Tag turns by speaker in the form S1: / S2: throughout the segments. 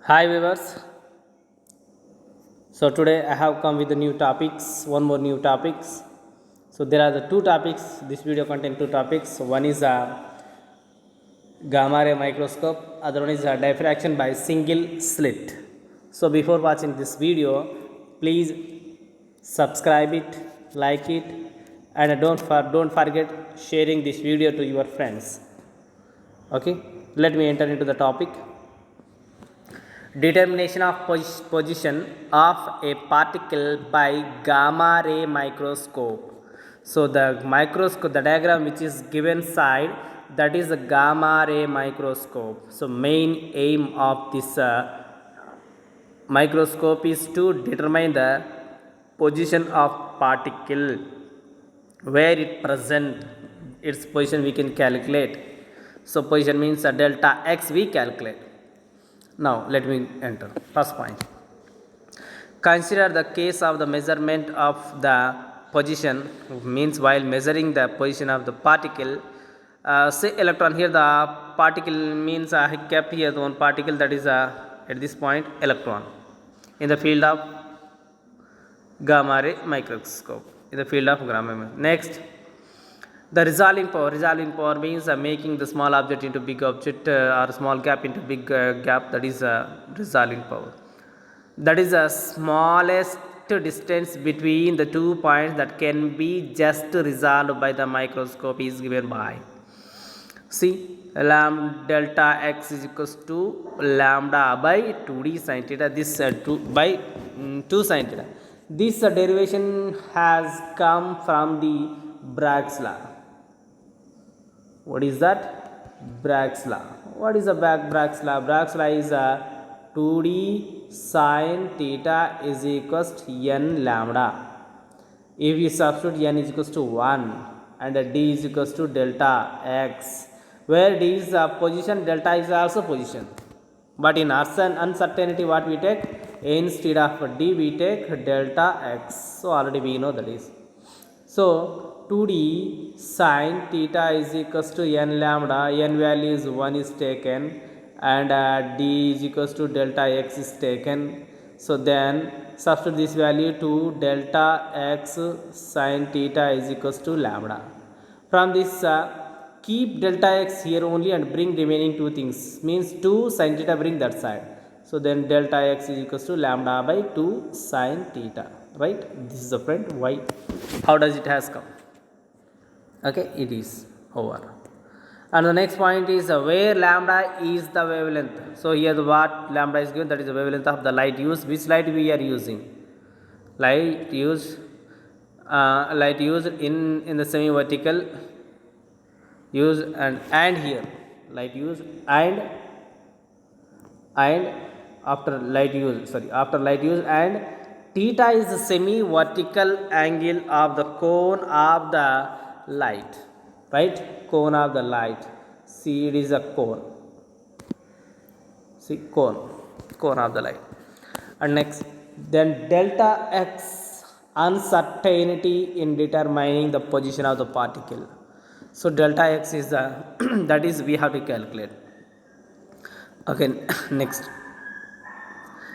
S1: Hi viewers. So today I have come with the new topics, one more new topics. So there are the two topics. This video contain two topics. One is a gamma ray microscope. Other one is a diffraction by single slit. So before watching this video, please subscribe it, like it, and don't forget sharing this video to your friends. Okay. Let me enter into the topic. Determination of position of a particle by gamma ray microscope. So the microscope, the diagram which is given side, that is the gamma ray microscope. So main aim of this microscope is to determine the position of particle, where it present, its position we can calculate. So position means delta x we calculate. Now let me enter first point. Consider the case of the measurement of the position, means while measuring the position of the particle. Say electron, here the particle means I kept here the one particle, that is at this point electron in the field of gamma ray microscope, in the field of gamma ray. Next, the resolving power. Resolving power means making the small object into big object, or small gap into big gap, that is resolving power. That is the smallest distance between the 2 points that can be just resolved by the microscope is given by, see, lambda delta x is equals to lambda by 2d sin theta, this 2 by 2 sin theta. This derivation has come from the Bragg's law. What is that? Bragg's law. What is the Bragg's law? Bragg's law is 2d sin theta is equals to n lambda. If you substitute n is equals to 1 and d is equals to delta x, where d is position, delta is also position. But in uncertainty, what we take? Instead of d we take delta x. So already we know that is. So 2d sin theta is equals to n lambda, n value is 1 is taken, and d is equals to delta x is taken. So then substitute this value to delta x sin theta is equals to lambda. From this keep delta x here only and bring remaining two things, means 2 sin theta bring that side. So then delta x is equals to lambda by 2 sin theta, right? This is the friend why. How does it has come? Okay, it is over. And the next point is where lambda is the wavelength. So here the what lambda is given, that is the wavelength of the light used. Which light we are using? Light used in the semi vertical use, and here light use and after light use, and theta is the semi vertical angle of the cone of the light, right? Cone of the light. See, it is a cone. See, cone of the light. And next, then delta x, uncertainty in determining the position of the particle. So delta x is the that is we have to calculate. Okay, next.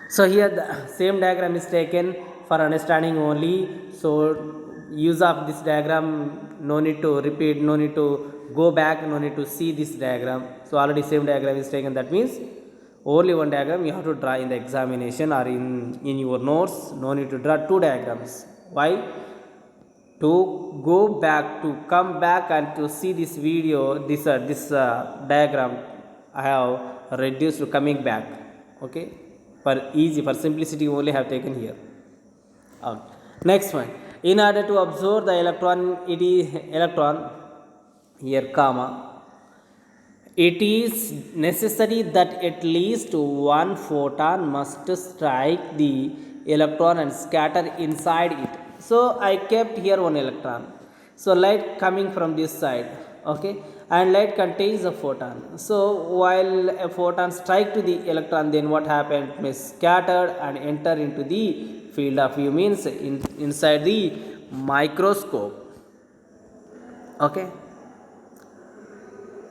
S1: So here the same diagram is taken for understanding only. So use of this diagram, no need to repeat, no need to go back, no need to see this diagram. So already same diagram is taken, that means only one diagram you have to draw in the examination or in your notes. No need to draw two diagrams. Why? To go back, to come back and to see this video, this diagram I have reduced to coming back. Okay, for easy, for simplicity only have taken here. Next one, in order to absorb the electron, it is electron here comma, it is necessary that at least one photon must strike the electron and scatter inside it. So I kept here one electron. So light coming from this side, okay, and light contains a photon. So while a photon strike to the electron, then what happened? It may scattered and enter into the field of view, means inside the microscope. Okay.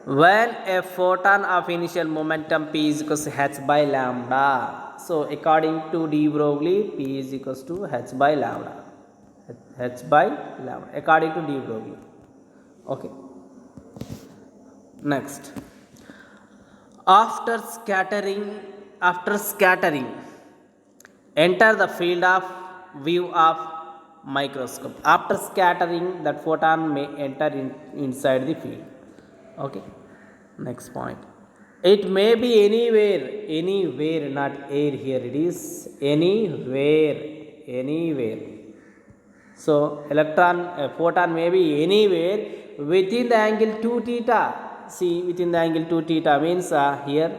S1: when a photon of initial momentum p is equals to h by lambda. So according to de Broglie, p is equals to h by lambda. H by lambda according to de Broglie. Okay. Next, after scattering, enter the field of view of microscope. After scattering, that photon may enter inside the field. Okay. Next point, it may be anywhere, not air here, it is anywhere. So a photon may be anywhere within the angle 2 theta. See, within the angle 2 theta means here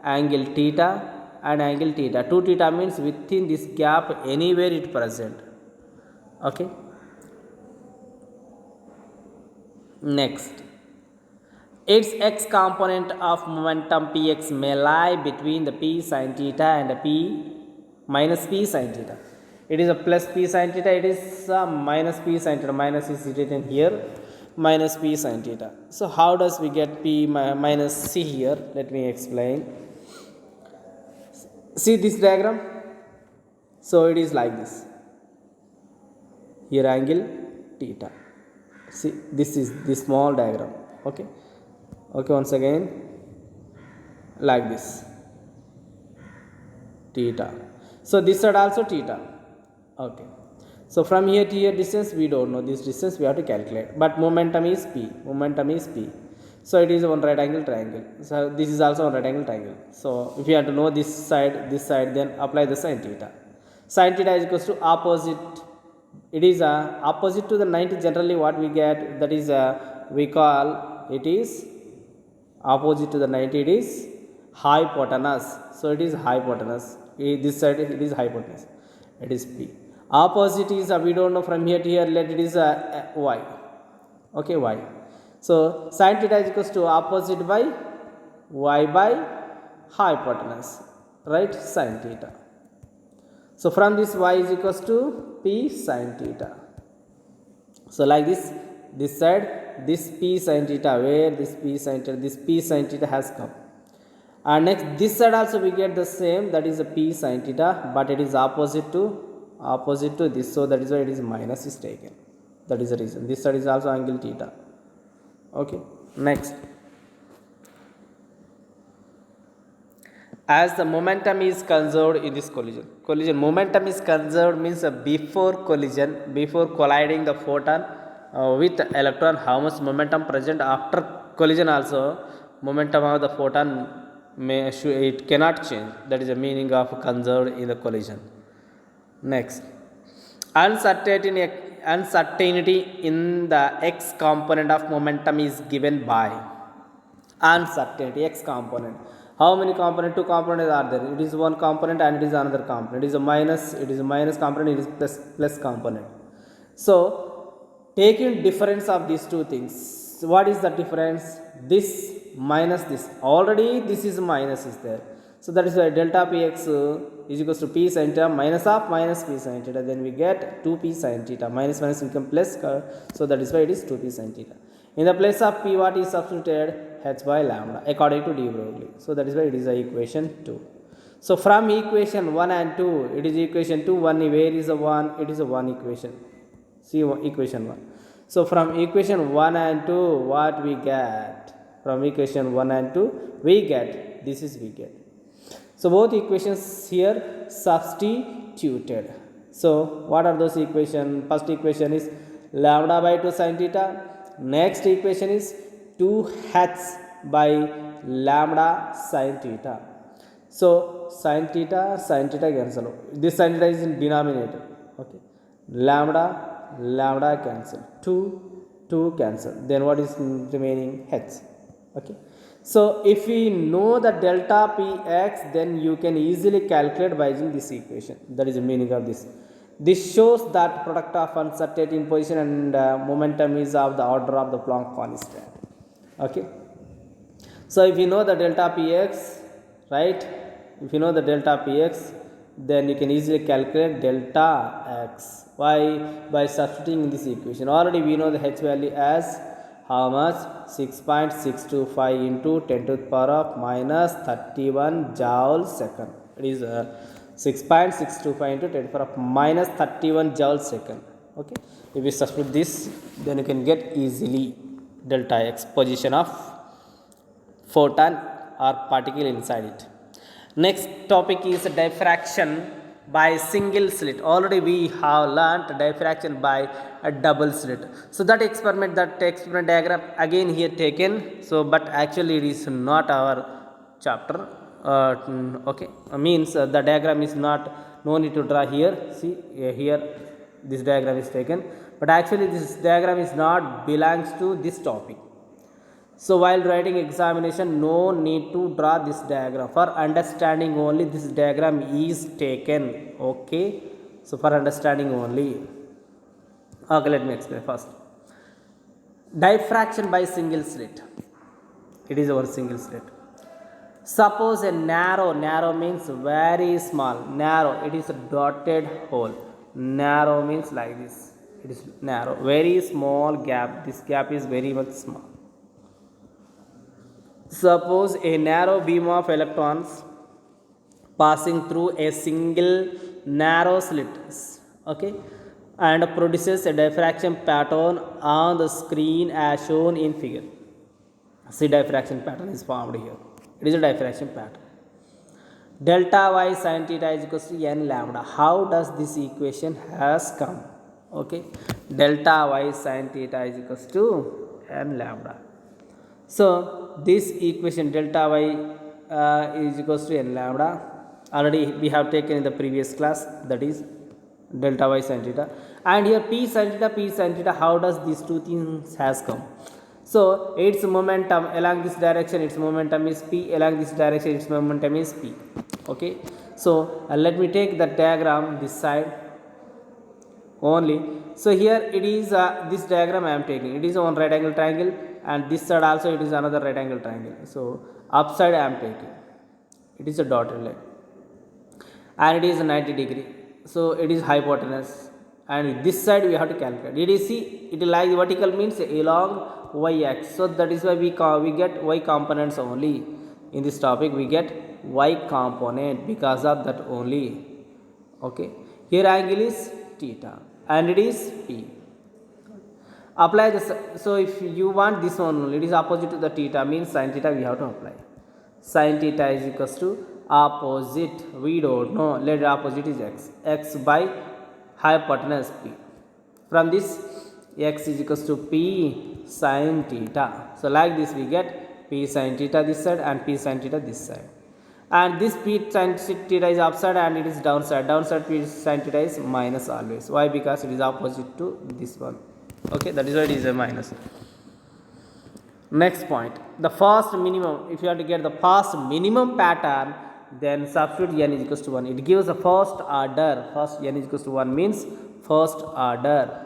S1: angle theta and angle theta. 2 theta means within this gap anywhere it present. Okay. Next, its x component of momentum px may lie between the p sin theta and the p minus p sin theta. It is a plus p sin theta, it is a minus p sin theta. Minus is written here, minus p sin theta. So how does we get p minus c here? Let me explain. See this diagram. So it is like this. Here angle theta. See, this is the small diagram. Okay. Okay, once again, like this, theta. So this side also theta. Okay. So from here to here distance we don't know. This distance we have to calculate. But momentum is p. So it is one right angle triangle. So this is also one right angle triangle. So if you have to know this side, then apply the sin theta. Sin theta is equals to opposite. It is opposite to the 90. Generally what we get, that is we call it is opposite to the 90, it is hypotenuse. So it is hypotenuse. This side it is hypotenuse. It is p. Opposite is we don't know from here to here. Let it is y. Okay, y. So sin theta is equals to opposite by y by hypotenuse, right? Sin theta. So from this y is equals to p sin theta. So like this side, this p sin theta, where this p sin theta has come. And next this side also we get the same, that is a p sin theta, but it is opposite to this. So that is why it is minus is taken. That is the reason. This side is also angle theta. Okay. Next, as the momentum is conserved in this collision, momentum is conserved means before colliding the photon with electron, how much momentum present. After collision also momentum of the photon it cannot change. That is the meaning of conserved in the collision. Next, uncertainty in the x component of momentum is given by uncertainty x component. How many components? Two components are there. It is one component and it is another component. It is a minus component, it is plus component. So taking difference of these two things, what is the difference? This minus this. Already this is minus is there. So that is why delta px is equals to p sin theta minus of minus p sin theta. Then we get 2p sin theta. Minus become plus. So that is why it is 2p sin theta. In the place of p, what is substituted? H by lambda according to de Broglie. So that is why it is equation 2. So from equation 1 and 2, it is equation 2. 1, where is the 1? It is a 1 equation. See equation 1. So from equation 1 and 2, what we get? From equation 1 and 2, we get this is we get. So both equations here substituted. So what are those equations? First equation is lambda by 2 sin theta. Next equation is 2h by lambda sin theta. So sin theta cancel. This sin theta is in denominator. Okay. Lambda cancel. 2 cancel. Then what is remaining? H. Okay. So if we know the delta px, then you can easily calculate by using this equation. That is the meaning of this. This shows that product of uncertainty in position and momentum is of the order of the Planck constant. Okay. So if you know the delta px, right? If you know the delta px, then you can easily calculate delta x. Why? By substituting in this equation. Already we know the h value as How much? 6.625 into 10 to the power of minus 31 joule second. It is 6.625 into 10 to the power of minus 31 joule second. Okay. If you substitute this, then you can get easily delta x, position of photon or particle inside it. Next topic is diffraction by single slit. Already we have learnt diffraction by a double slit. So that experiment diagram again here taken. So but actually it is not our chapter. Okay, means the diagram is not, no need to draw here. See here this diagram is taken, but actually this diagram is not belongs to this topic. So while writing examination, no need to draw this diagram. For understanding only, this diagram is taken. Okay. So for understanding only. Okay, let me explain first. Diffraction by single slit. It is our single slit. Suppose a narrow means very small. Narrow, it is a dotted hole. Narrow means like this. It is narrow. Very small gap. This gap is very much small. Suppose a narrow beam of electrons passing through a single narrow slit, okay, and produces a diffraction pattern on the screen as shown in figure. See, diffraction pattern is formed here. It is a diffraction pattern. Delta y sin theta is equals to n lambda. How does this equation has come? Okay, delta y sin theta is equals to n lambda. So this equation delta y is equals to n lambda. Already we have taken in the previous class, that is delta y sin theta. And here p sin theta, how does these two things has come? So its momentum along this direction, its momentum is p, along this direction its momentum is p. Okay. So let me take the diagram this side only. So here it is this diagram I am taking. It is one right angle triangle, and this side also it is another right angle triangle. So upside I am taking. It is a dotted line, and it is 90 degree. So it is hypotenuse, and this side we have to calculate. Did you see? It lies vertical means along y-axis. So that is why we get y components only. In this topic we get y component because of that only. Okay. Here angle is theta and it is p. Apply this. So if you want this one, it is opposite to the theta, means sin theta we have to apply. Sin theta is equals to opposite. We don't know. Let opposite is x. X by hypotenuse p. From this, x is equals to p sin theta. So like this we get p sin theta this side and p sin theta this side. And this p sin theta is upside and it is downside. Downside p sin theta is minus always. Why? Because it is opposite to this one. Okay, that is why it is a minus. Next point, the first minimum. If you have to get the first minimum pattern, then substitute n is equals to 1. It gives the first order. First n is equals to 1 means first order.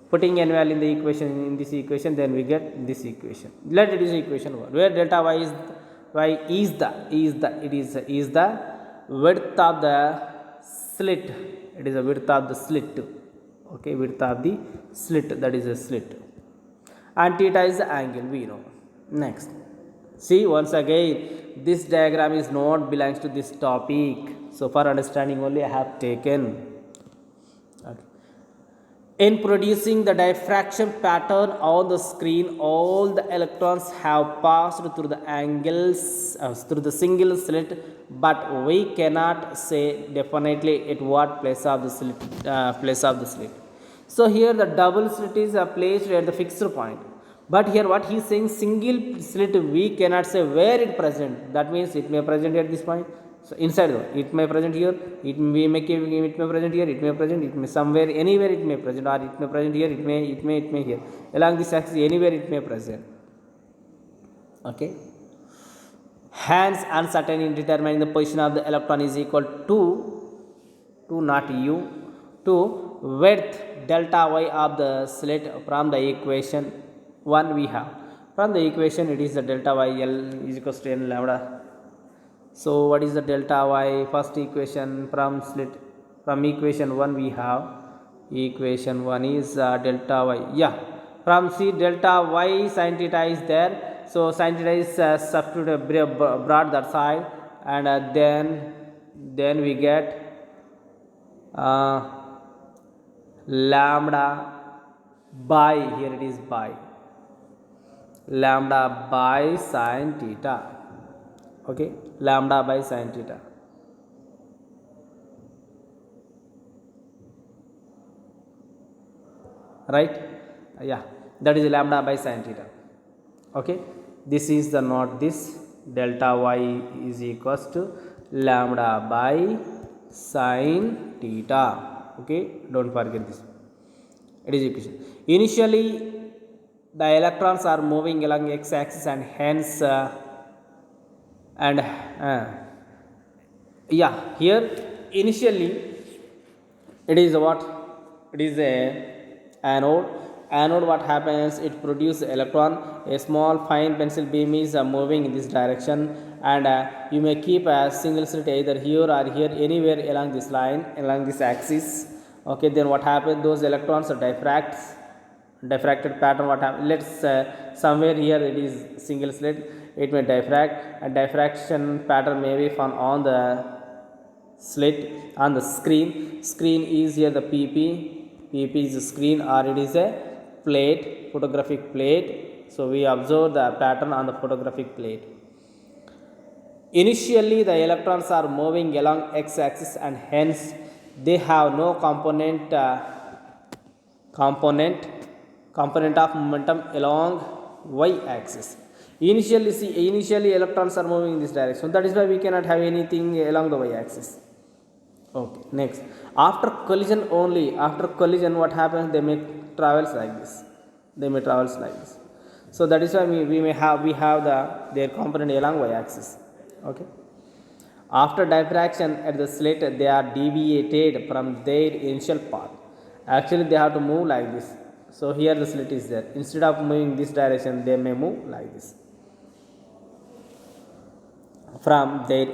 S1: Putting n value in the equation, in this equation, then we get this equation. Let it is equation 1, where delta y is the width of the slit. It is the width of the slit. Okay, width of the slit, that is a slit, and theta is the angle we know. Next, see once again, this diagram is not belongs to this topic. So for understanding only I have taken. Okay. In producing the diffraction pattern on the screen, all the electrons have passed through the angles through the single slit, but we cannot say definitely at what place of the slit. So here the double slit is placed at the fixed point, but here what he is saying, single slit we cannot say where it present. That means it may present at this point. So inside the, it may present here, it may present here, it may present, it may somewhere, anywhere it may present, or it may present here, it may here. Along this axis, anywhere it may present. Okay. Hence, uncertainty in determining the position of the electron is equal to not u, to width delta y of the slit. From the equation 1 we have. From the equation it is the delta y L is equals to n lambda. So what is the delta y? First equation from slit, from equation 1 we have, equation 1 is delta y, yeah, from C delta y sin theta is there, so sin theta is substituted brought that side, and then we get lambda by, here it is by lambda by sin theta. Okay, lambda by sin theta. Right? Yeah, that is lambda by sin theta. Okay, this is the not this delta y is equals to lambda by sin theta. Okay, don't forget this. It is equation. Initially the electrons are moving along x axis, and hence yeah, here initially it is what, it is a anode. What happens, it produces electron. A small fine pencil beam is moving in this direction, and you may keep a single slit either here or here, anywhere along this line, along this axis. Okay, then what happens, those electrons are diffracted pattern. What happens, let's somewhere here it is single slit, it may diffract, and diffraction pattern may be found on the slit on the screen is here the pp is the screen, or it is a plate, photographic plate. So we observe the pattern on the photographic plate. Initially the electrons are moving along x axis, and hence they have no component of momentum along y axis. Initially electrons are moving in this direction, that is why we cannot have anything along the y axis. Okay, next, after collision what happens, they may travels like this, so that is why we have their component along y axis. Okay, after diffraction at the slit, they are deviated from their initial path. Actually they have to move like this, so here the slit is there, instead of moving this direction they may move like this. From their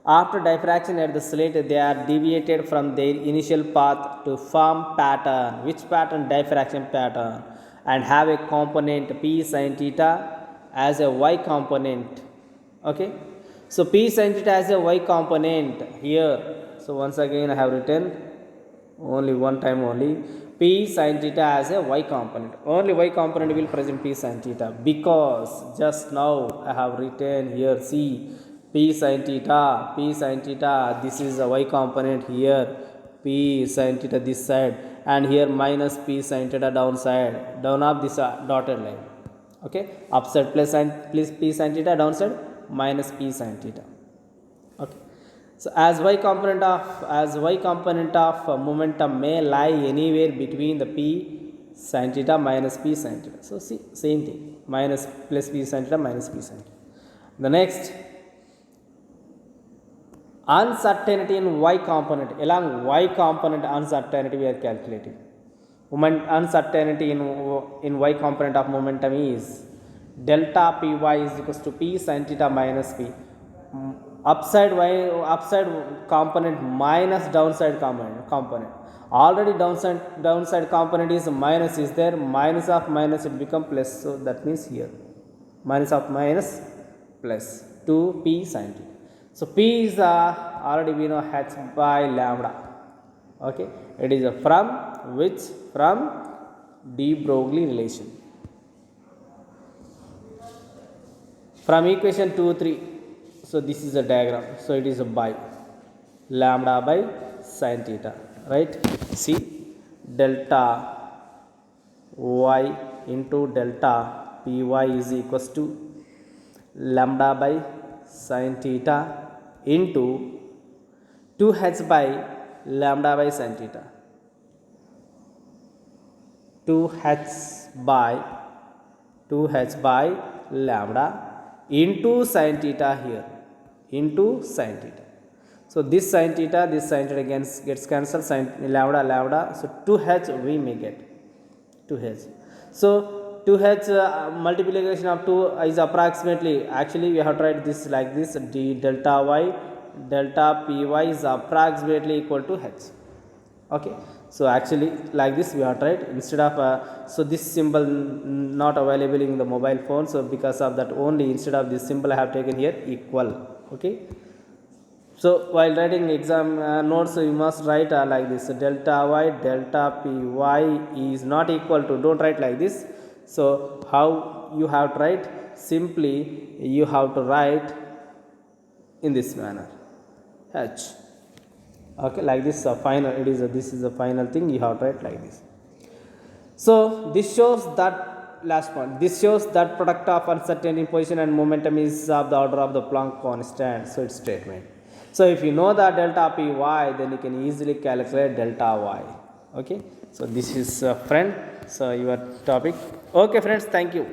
S1: After diffraction at the slit, they are deviated from their initial path to form pattern. Which pattern? Diffraction pattern, and have a component p sin theta as a y component. Okay, so p sin theta as a y component here. So once again I have written only one time only, p sin theta as a y component. Only y component will present p sin theta, because just now I have written here, see, p sin theta, this is a y component here, p sin theta this side, and here minus p sin theta downside, down of this dotted line. Okay, upside plus p sin theta, downside minus p sin theta. Okay, so as y component of momentum may lie anywhere between the p sin theta minus p sin theta. So see, same thing, minus plus p sin theta minus p sin theta. The next, uncertainty in y component. Along y component uncertainty we are calculating. Uncertainty in y component of momentum is delta py is equals to p sin theta minus p. Upside component minus downside component. Already downside component is minus is there, minus of minus it become plus, so that means here minus of minus plus 2p sin theta. So p is already we know h by lambda. Okay, it is from which, from de Broglie relation, from equation 2 3. So this is a diagram, so it is a by lambda by sin theta, right? See, delta y into delta py is equals to lambda by sin theta into 2h by lambda by sin theta, 2h by lambda into sin theta here, into sin theta. So this sin theta gets cancelled, sin lambda, so 2h we may get 2h. So 2h multiplication of 2 is approximately, actually we have tried this like this, d delta py is approximately equal to h. Okay, So actually like this we have tried instead of so this symbol not available in the mobile phone, so because of that only instead of this symbol I have taken here equal. Okay, so while writing exam notes, you must write like this: delta y delta p y is not equal to. Don't write like this. So how you have to write? Simply you have to write in this manner, h. Okay, like this. Final. It is. This is the final thing. You have to write like this. So this shows that last point. This shows that product of uncertainty position and momentum is of the order of the Planck constant. So it's statement. So if you know the delta p y, then you can easily calculate delta y. Okay. So this is friend. So your topic. Okay, friends. Thank you.